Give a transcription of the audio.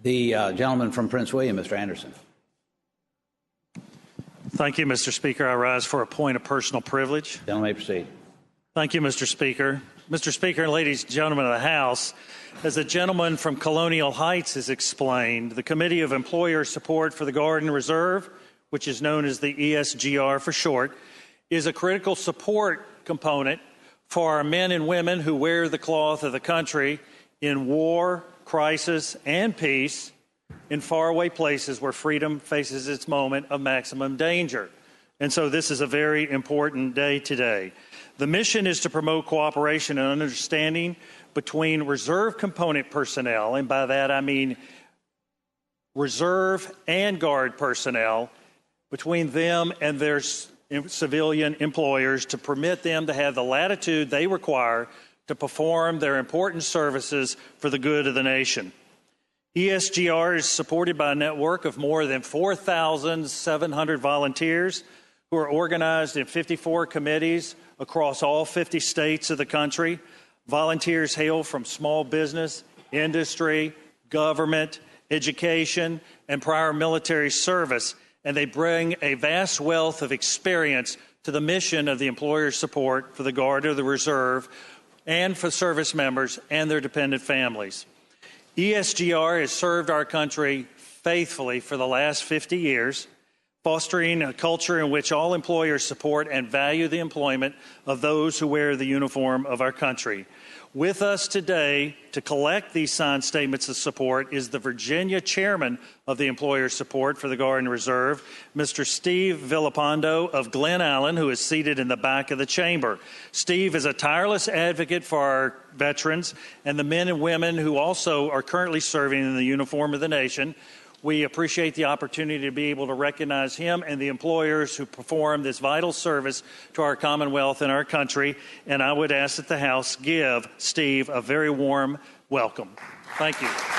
The gentleman from Prince William, Mr. Anderson. Thank you, Mr. Speaker. I rise for a point of personal privilege. Gentleman may proceed. Thank you, Mr. Speaker. Mr. Speaker, ladies and gentlemen of the House, as the gentleman from Colonial Heights has explained, the Committee of Employer Support for the Guard and Reserve, which is known as the ESGR for short, is a critical support component for our men and women who wear the cloth of the country in war, crisis, and peace in faraway places where freedom faces its moment of maximum danger. And so this is a very important day today. The mission is to promote cooperation and understanding between reserve component personnel, and by that I mean reserve and guard personnel, between them and their civilian employers to permit them to have the latitude they require to perform their important services for the good of the nation. ESGR is supported by a network of more than 4,700 volunteers who are organized in 54 committees across all 50 states of the country. Volunteers hail from small business, industry, government, education, and prior military service, and they bring a vast wealth of experience to the mission of the employer support for the Guard or the Reserve and for service members and their dependent families. ESGR has served our country faithfully for the last 50 years, fostering a culture in which all employers support and value the employment of those who wear the uniform of our country. With us today to collect these signed statements of support is the Virginia chairman of the Employer Support for the Guard and Reserve, Mr. Steve Villapando of Glen Allen, who is seated in the back of the chamber. Steve is a tireless advocate for our veterans and the men and women who also are currently serving in the uniform of the nation. We appreciate the opportunity to be able to recognize him and the employers who perform this vital service to our Commonwealth and our country. And I would ask that the House give Steve a very warm welcome. Thank you.